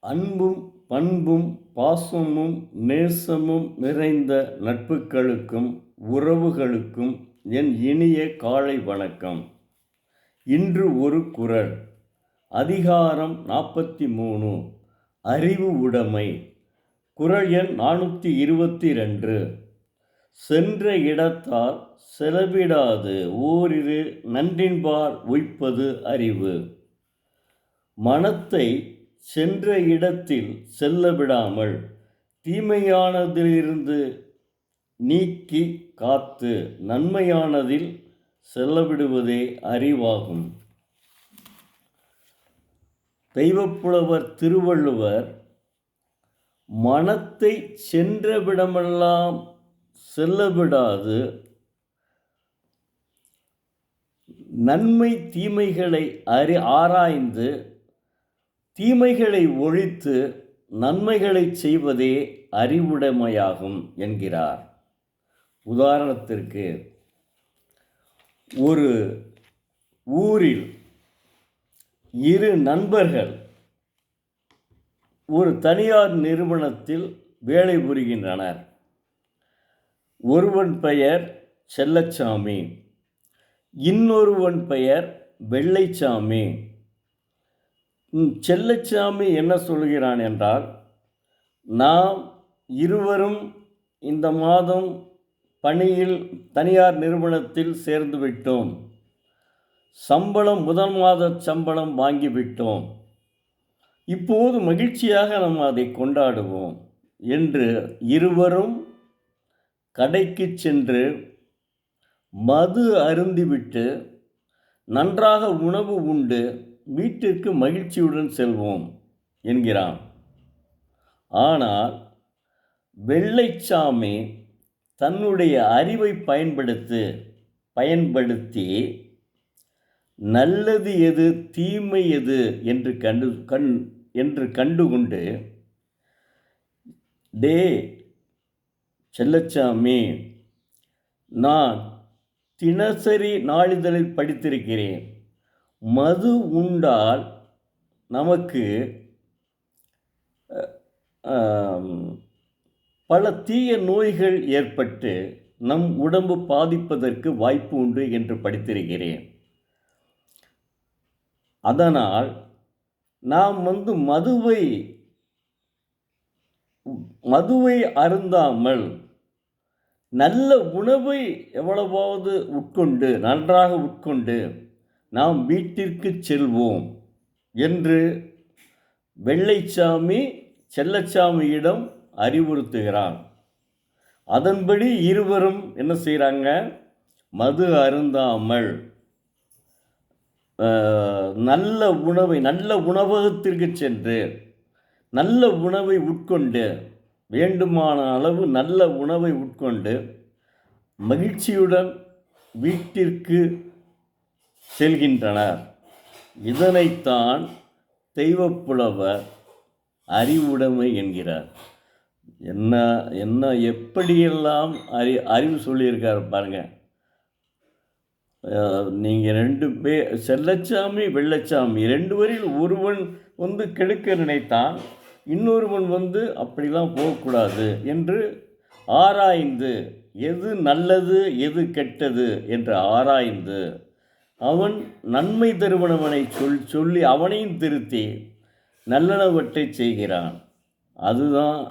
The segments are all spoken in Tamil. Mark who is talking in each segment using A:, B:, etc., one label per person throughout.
A: அன்பும் பண்பும் பாசமும் நேசமும் நிறைந்த நட்புகளுக்கும் உறவுகளுக்கும் என் இனிய காலை வணக்கம். இன்று ஒரு குறள். அதிகாரம் 43, அறிவு உடைமை. குறள் எண் 422. சென்ற இடத்தால் செலவிடாது ஓரிரு நன்றின்பால் உய்ப்பது அறிவு. மனத்தை சென்ற இடத்தில் செல்ல விடாமல் தீமையானதிலிருந்து நீக்கி காத்து நன்மையானதில் செல்லவிடுவதே அறிவாகும். தெய்வப்புலவர் திருவள்ளுவர் மனத்தை சென்ற விடமெல்லாம் செல்லவிடாது நன்மை தீமைகளை ஆராய்ந்து தீமைகளை ஒழித்து நன்மைகளை செய்வதே அறிவுடைமையாகும் என்கிறார். உதாரணத்திற்கு, ஒரு ஊரில் இரு நண்பர்கள் ஒரு தனியார் நிறுவனத்தில் வேலை புரிகின்றனர். ஒருவன் பெயர் செல்லச்சாமி, இன்னொருவன் பெயர் வெள்ளைச்சாமி. செல்லச்சாமி என்ன சொல்கிறான் என்றால், நாம் இருவரும் இந்த மாதம் பணியில் தனியார் நிறுவனத்தில் சேர்ந்து விட்டோம், முதல் மாத சம்பளம் வாங்கிவிட்டோம், இப்போது மகிழ்ச்சியாக நாம் அதை கொண்டாடுவோம் என்று இருவரும் கடைக்கு சென்று மது அருந்திவிட்டு நன்றாக உணவு உண்டு வீட்டிற்கு மகிழ்ச்சியுடன் செல்வோம் என்கிறான். ஆனால் வெள்ளைச்சாமி தன்னுடைய அறிவை பயன்படுத்தி நல்லது எது தீமை எது என்று கண்டுகொண்டு, டே செல்லச்சாமி, நான் தினசரி நாளிதழில் படித்திருக்கிறேன், மது உண்டால் நமக்கு பல தீய நோய்கள் ஏற்பட்டு நம் உடம்பு பாதிப்பதற்கு வாய்ப்பு உண்டு என்று படித்திருக்கிறேன். அதனால் நாம் மதுவை அருந்தாமல் நல்ல உணவை எவ்வளவாவது நன்றாக உட்கொண்டு நாம் வீட்டிற்கு செல்வோம் என்று வெள்ளைச்சாமி செல்லச்சாமியிடம் அறிவுறுத்துகிறான். அதன்படி இருவரும் என்ன செய்கிறாங்க, மது அருந்தாமல் நல்ல உணவகத்திற்கு சென்று நல்ல உணவை உட்கொண்டு, வேண்டுமான அளவு நல்ல உணவை உட்கொண்டு மகிழ்ச்சியுடன் வீட்டிற்கு செல்கின்றனர். இதனைத்தான் தெய்வப்புலவர் அறிவுடைமை என்கிறார். என்ன எப்படியெல்லாம் அறிவு சொல்லியிருக்கார் பாருங்க. நீங்கள் ரெண்டு பேர், செல்லச்சாமி வெள்ளைச்சாமி, ரெண்டு பேரில் ஒருவன் கெடுக்க நினைத்தான், இன்னொருவன் அப்படிலாம் போகக்கூடாது என்று ஆராய்ந்து, எது நல்லது எது கெட்டது என்று ஆராய்ந்து அவன் நன்மை தருவனவனை சொல்லி அவனையும் திருத்தி நல்லனவற்றை செய்கிறான்.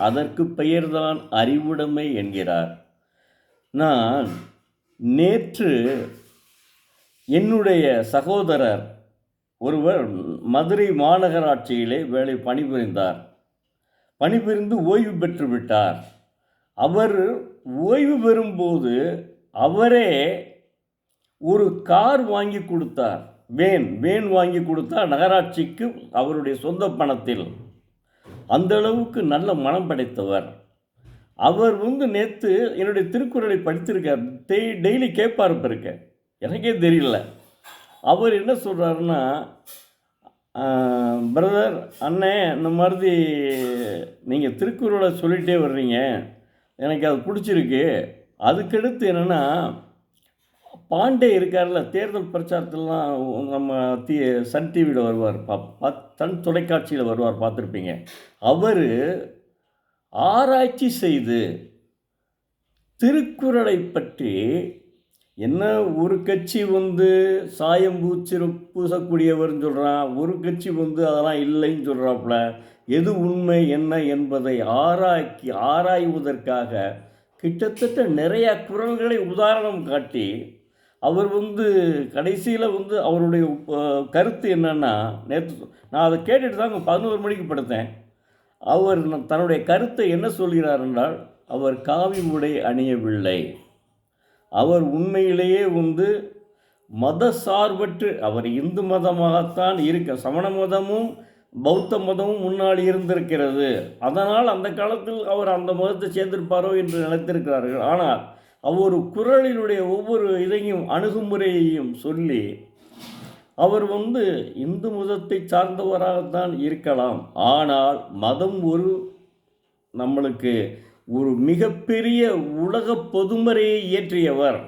A: அதற்கு பெயர்தான் அறிவுடைமை என்கிறார். நான் நேற்று என்னுடைய சகோதரர் ஒருவர் மதுரை மாநகராட்சியிலே பணிபுரிந்து ஓய்வு பெற்று விட்டார். அவர் ஓய்வு பெறும்போது அவரே ஒரு கார் வாங்கி கொடுத்தார், வேன் வாங்கி கொடுத்தார் நகராட்சிக்கு, அவருடைய சொந்த பணத்தில். அந்த அளவுக்கு நல்ல மனம் படைத்தவர். அவர் நேற்று என்னுடைய திருக்குறளை படித்திருக்கார், டெய்லி கேட்பார் இருக்க, எனக்கே தெரியல. அவர் என்ன சொல்கிறாருன்னா, பிரதர் அண்ணே, இந்த மாதிரி நீங்கள் திருக்குறளை சொல்லிகிட்டே வர்றீங்க, எனக்கு அது பிடிச்சிருக்கு. அதுக்கடுத்து என்னென்னா, பாண்டே இருக்கார்ல, தேர்தல் பிரச்சாரத்திலலாம் நம்ம தி சன் டிவியில வருவார். சன் தொலைக்காட்சியில வருவார் பார்த்துருப்பீங்க. அவரு ஆராய்ச்சி செய்து திருக்குறளை பற்றி என்ன ஒரு கட்சி சாயம் பூசக்கூடியவர்ன்னு சொல்கிறான், ஒரு கட்சி அதெல்லாம் இல்லைன்னு சொல்கிறாப்புல. எது உண்மை என்ன என்பதை ஆராய்வதற்காக கிட்டத்தட்ட நிறையா குறள்களை உதாரணம் காட்டி அவர் கடைசியில் அவருடைய கருத்து என்னன்னா, நேற்று நான் அதை கேட்டுட்டு தாங்க 11 மணிக்கு படுத்தேன். அவர் தன்னுடைய கருத்தை என்ன சொல்கிறார் என்றால், அவர் காவி உடை அணியவில்லை. அவர் உண்மையிலேயே மத சார்பற்று அவர் இந்து மதமாகத்தான் சமண மதமும் பௌத்த மதமும் முன்னாள் இருந்திருக்கிறது. அதனால் அந்த காலத்தில் அவர் அந்த மதத்தை சேர்ந்திருப்பாரோ என்று நினைத்திருக்கிறார்கள். ஆனால் அவர் குறளினுடைய ஒவ்வொரு இதையும் அணுகுமுறையையும் சொல்லி அவர் இந்து மதத்தை சார்ந்தவராகத்தான் இருக்கலாம். ஆனால் மதம் நம்மளுக்கு ஒரு மிகப்பெரிய உலக பொதுமறையை இயற்றியவர்.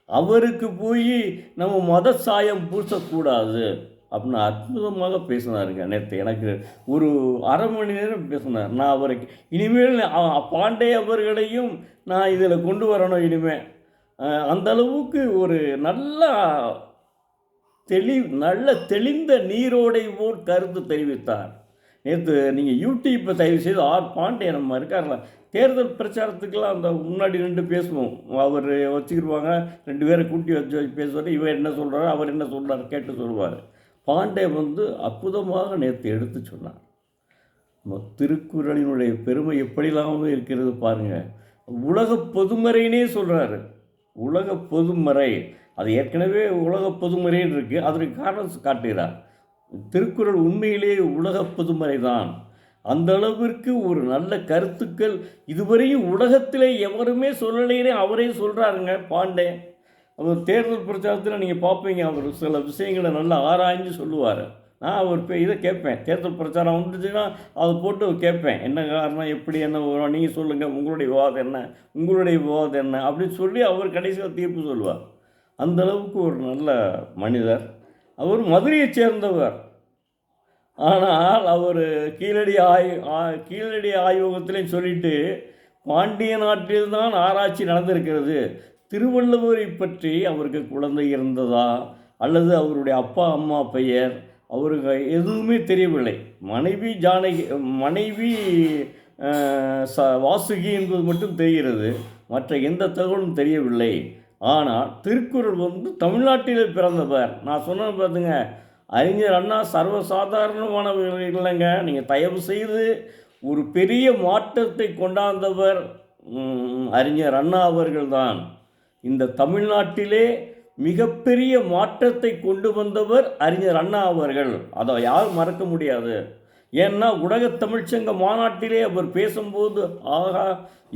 A: அவருக்கு போய் நம்ம மத சாயம் பூசக்கூடாது அப்படின்னு அற்புதமாக பேசினாருங்க. நேற்று எனக்கு ஒரு அரை மணி நேரம் பேசினார். நான் அவருக்கு இனிமேல் பாண்டே அவர்களையும் நான் இதில் கொண்டு வரணும். இனிமேல் அந்த அளவுக்கு ஒரு நல்ல தெளிந்த நீரோடை போல் கருத்து தெரிவித்தார். நேற்று நீங்கள் யூடியூப்பை தயவு செய்து பாண்டே நம்ம இருக்கார்ல, தேர்தல் பிரச்சாரத்துக்கெல்லாம் அந்த முன்னாடி 2 பேசுவோம். அவர் வச்சுக்கிடுவாங்க, 2 பேரை கூட்டி வச்சு பேசுவார். இவர் என்ன சொல்கிறார், அவர் என்ன சொல்கிறார் கேட்டு சொல்லுவார். பாண்டே அற்புதமாக நேற்று எடுத்து சொன்னார். திருக்குறளினுடைய பெருமை எப்படிலாமே இருக்கிறது பாருங்கள். உலக பொதுமறைனே சொல்கிறாரு. உலக பொதுமறை அது ஏற்கனவே உலக பொதுமறைன்னு இருக்குது. அதற்கு காரணம் காட்டுகிறார். திருக்குறள் உண்மையிலேயே உலக பொதுமறை தான். அந்த அளவிற்கு ஒரு நல்ல கருத்துக்கள் இதுவரையும் உலகத்திலே எவருமே சொல்லலையே அவரே சொல்கிறாருங்க பாண்டே. அவர் தேர்தல் பிரச்சாரத்தில் நீங்கள் பார்ப்பீங்க, அவர் சில விஷயங்களை நல்லா ஆராய்ஞ்சு சொல்லுவார். நான் அவர் இதை கேட்பேன், தேர்தல் பிரச்சாரம் வந்துச்சுன்னா அதை போட்டு கேட்பேன், என்ன காரணம், எப்படி என்ன வரும், நீங்கள் சொல்லுங்கள், உங்களுடைய விவாதம் என்ன அப்படின்னு சொல்லி அவர் கடைசியில் தீர்ப்பு சொல்லுவார். அந்தளவுக்கு ஒரு நல்ல மனிதர். அவர் மதுரையைச் சேர்ந்தவர். ஆனால் அவர் கீழடி ஆய்வகத்திலையும் சொல்லிட்டு பாண்டிய நாட்டில்தான் ஆராய்ச்சி நடந்திருக்கிறது. திருவள்ளுவரை பற்றி அவருக்கு குழந்தை இருந்ததா அல்லது அவருடைய அப்பா அம்மா பெயர் அவருக்கு எதுவுமே தெரியவில்லை. மனைவி வாசுகி என்பது மட்டும் தெரிகிறது, மற்ற எந்த தகவலும் தெரியவில்லை. ஆனால் திருக்குறள் தமிழ்நாட்டில் பிறந்தவர். நான் சொன்னேன் பார்த்துங்க, அறிஞர் அண்ணா சர்வசாதாரணமானவர்கள் இல்லைங்க. நீங்கள் தயவு செய்து ஒரு பெரிய மாற்றத்தை கொண்டாந்தவர் அறிஞர் அண்ணா அவர்கள்தான். இந்த தமிழ்நாட்டிலே மிகப்பெரிய மாற்றத்தை கொண்டு வந்தவர் அறிஞர் அண்ணா அவர்கள். அதை யாரும் மறக்க முடியாது. ஏன்னா உலகத் தமிழ்ச்சங்க மாநாட்டிலே அவர் பேசும்போது ஆகா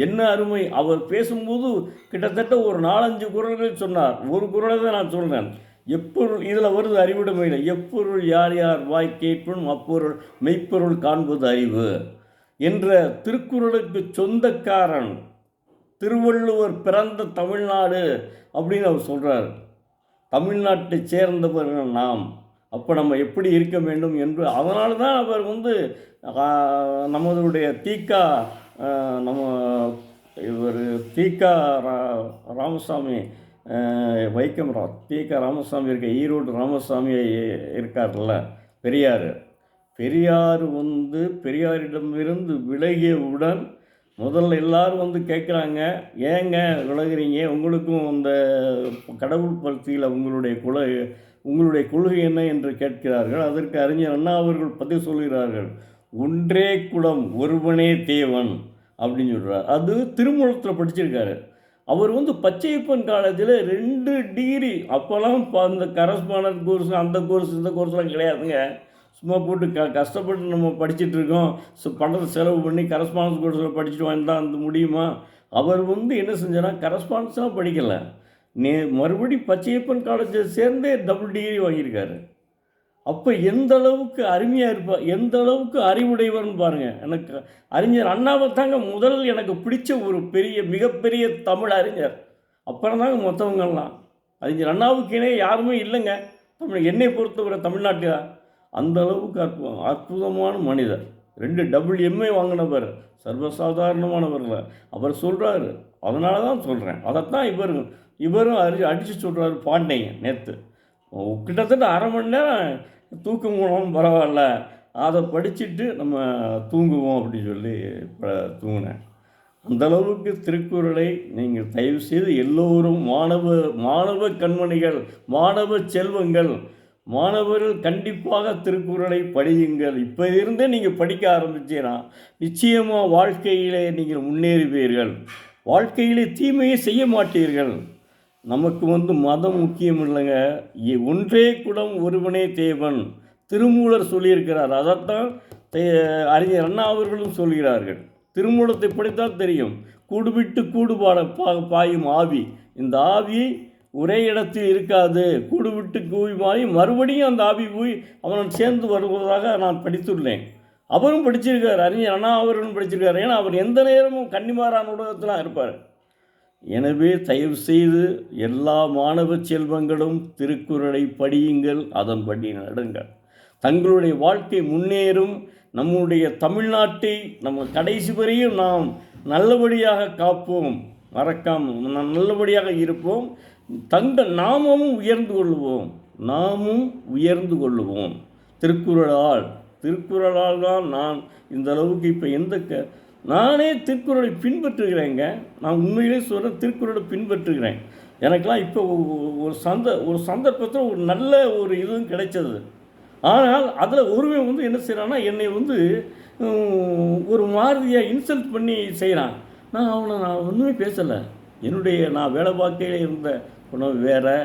A: என்ன அருமை. அவர் பேசும்போது கிட்டத்தட்ட ஒரு 4-5 குறள்கள் சொன்னார். ஒரு குறளை தான் நான் சொல்கிறேன். எப்பொருள் இதில் வருது அறிவுடைமையில், எப்பொருள் யார் யார் வாய் கேட்பும் அப்பொருள் மெய்ப்பொருள் காண்பது அறிவு என்ற திருக்குறளுக்கு சொந்தக்காரன் திருவள்ளுவர் பிறந்த தமிழ்நாடு அப்படின்னு அவர் சொல்கிறார். தமிழ்நாட்டை சேர்ந்தவர்கள் நாம், அப்போ நம்ம எப்படி இருக்க வேண்டும் என்று. அதனால தான் அவர் நம்மளுடைய நம்ம இவர் ராமசாமி வைக்கம் ராமசாமி இருக்க ஈரோடு ராமசாமி இருக்கார்ல, பெரியார் பெரியாரிடமிருந்து விலகியவுடன் முதல்ல எல்லாரும் கேட்குறாங்க, ஏங்க விலகுறீங்க, உங்களுக்கும் அந்த கடவுள் பக்தியில் உங்களுடைய கொள்கை என்ன என்று கேட்கிறார்கள். அதற்கு அறிஞர் அண்ணா அவர்கள் பதில் சொல்கிறார்கள், ஒன்றே குலம் ஒருவனே தேவன் அப்படின்னு சொல்கிறார். அது திருமூலத்தில் படிச்சிருக்காரு. அவர் பச்சையப்பன் காலேஜில் 2 டிகிரி, அப்போல்லாம் அந்த கரஸ்பாண்டன்ட் கோர்ஸ் அந்த கோர்ஸ் இந்த கோர்ஸ்லாம் கிடையாதுங்க. சும்மா போட்டு கஷ்டப்பட்டு நம்ம படிச்சுட்ருக்கோம், பணத்தை செலவு பண்ணி கரஸ்பாண்டன்ஸ் கோர்ஸில் படிச்சுட்டு வந்தால் முடியுமா? அவர் என்ன செஞ்சேன்னா கரஸ்பாண்டன்ஸ்லாம் படிக்கலை, மறுபடி பச்சையப்பன் காலேஜில் சேர்ந்தே டபுள் டிகிரி வாங்கியிருக்காரு. அப்போ எந்த அளவுக்கு அருமையாக இருப்பார், எந்த அளவுக்கு அறிவுடையவர்னு பாருங்கள். எனக்கு அறிஞர் அண்ணாவை தாங்க எனக்கு பிடிச்ச ஒரு மிகப்பெரிய தமிழ் அறிஞர். அப்புறம் தாங்க மற்றவங்கெல்லாம். அறிஞர் அண்ணாவுக்கு இணைய யாருமே இல்லைங்க. என்னை பொறுத்தவரை தமிழ்நாட்டில் அந்த அளவுக்கு அற்புதமான மனிதர். 2 டபுள் எம்ஏ வாங்கினவர், சர்வசாதாரணமானவர்ல. அவர் சொல்கிறாரு, அதனால தான் சொல்கிறேன். அதைத்தான் இவரும் அடித்து சொல்கிறாரு பாண்டியன் நேற்று. கிட்டத்தட்ட அரை மணி நேரம் தூக்கம் போனாலும் பரவாயில்ல, அதை படிச்சுட்டு நம்ம தூங்குவோம் அப்படின்னு சொல்லி தூங்கினேன். அந்தளவுக்கு திருக்குறளை நீங்கள் தயவுசெய்து எல்லோரும் மாணவ கண்மணிகள், மாணவ செல்வங்கள், மாணவர்கள் கண்டிப்பாக திருக்குறளை படியுங்கள். இப்போ இருந்தே நீங்கள் படிக்க ஆரம்பிச்சீங்கன்னா நிச்சயமாக வாழ்க்கையிலே நீங்கள் முன்னேறுவீர்கள். வாழ்க்கையிலே தீமையை செய்ய மாட்டீர்கள். நமக்கு மதம் முக்கியம் இல்லைங்க. ஒன்றே குலம் ஒருவனே தேவன் திருமூலர் சொல்லியிருக்கிறார். அதைத்தான் அறிஞர் அண்ணா அவர்களும் சொல்கிறார்கள். திருமூலத்தை படித்தால் தெரியும். கூடுவிட்டு பாயும் ஆவி, இந்த ஆவி ஒரே இடத்தில் இருக்காது. கூடுவிட்டு பாய் மறுபடியும் அந்த ஆவி போய் அவன் சேர்ந்து வருவதாக நான் படித்துள்ளேன். அவரும் படிச்சிருக்கார், அறிஞர் அண்ணா அவர்களும் படிச்சிருக்கார். ஏன்னா அவர் எந்த நேரமும் கன்னிமாரான் ஊடகத்தில் இருப்பார். எனவே தயவு செய்து எல்லா மாணவ செல்வங்களும் திருக்குறளை படியுங்கள், அதன்படி நடுங்கள். தங்களுடைய வாழ்க்கை முன்னேறும். நம்முடைய தமிழ்நாட்டை நம்ம கடைசி வரையும் நாம் நல்லபடியாக காப்போம், மறக்காமல் நல்லபடியாக இருப்போம். நாமும் உயர்ந்து கொள்ளுவோம். திருக்குறளால் தான் நான் இந்த அளவுக்கு இப்போ நானே திருக்குறளை பின்பற்றுகிறேங்க. நான் உண்மையிலே சொல்கிறேன், திருக்குறளை பின்பற்றுகிறேன். எனக்கெல்லாம் இப்போ ஒரு சந்தர்ப்பத்தில் ஒரு நல்ல இதுவும் கிடைச்சது. ஆனால் அதில் ஒருவன் என்ன செய்கிறான்னா, என்னை ஒரு மாதிரியாக இன்சல்ட் பண்ணி செய்கிறான். நான் ஒன்றுமே பேசலை. நான் வேலை பார்க்கையில் இருந்த குணம் வேறு,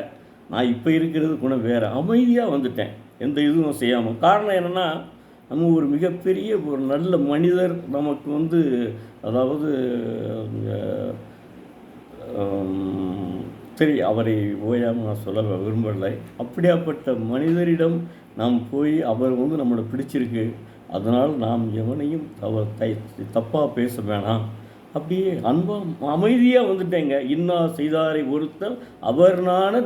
A: நான் இப்போ இருக்கிறது குணம் வேறு. அமைதியாக வந்துட்டேன், எந்த இதுவும் செய்யாமல். காரணம் என்னென்னா, நம்ம ஒரு மிகப்பெரிய ஒரு நல்ல மனிதர் நமக்கு அதாவது சரி, அவரை ஓயாமல் நான் சொல்ல விரும்பலை. அப்படியாப்பட்ட மனிதரிடம் நாம் போய் அவர் நம்மளை பிடிச்சிருக்கு, அதனால் நாம் எவனையும் தப்பாக பேச வேணாம், அப்படியே அன்பாக அமைதியாக வந்துட்டேங்க. இன்னா செய்தாரை ஒருத்தல் அவர்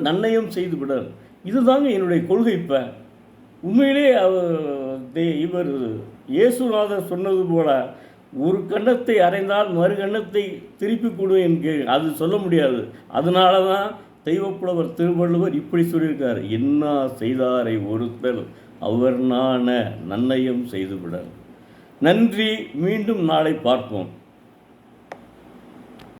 A: நன்னயம் செய்து விடல். இதுதாங்க என்னுடைய கொள்கை. இப்போ உண்மையிலே இவர் இயேசுநாதர் சொன்னது போல, ஒரு கன்னத்தை அறைந்தால் மறு கன்னத்தை திருப்பி கொடு என்று அது சொல்ல முடியாது. அதனால தான் தெய்வப்புலவர் திருவள்ளுவர் இப்படி சொல்லியிருக்கார், இன்னா செய்தாரை ஒருத்தல் அவர் நன்னயம் செய்துவிடல். நன்றி. மீண்டும் நாளை பார்ப்போம்.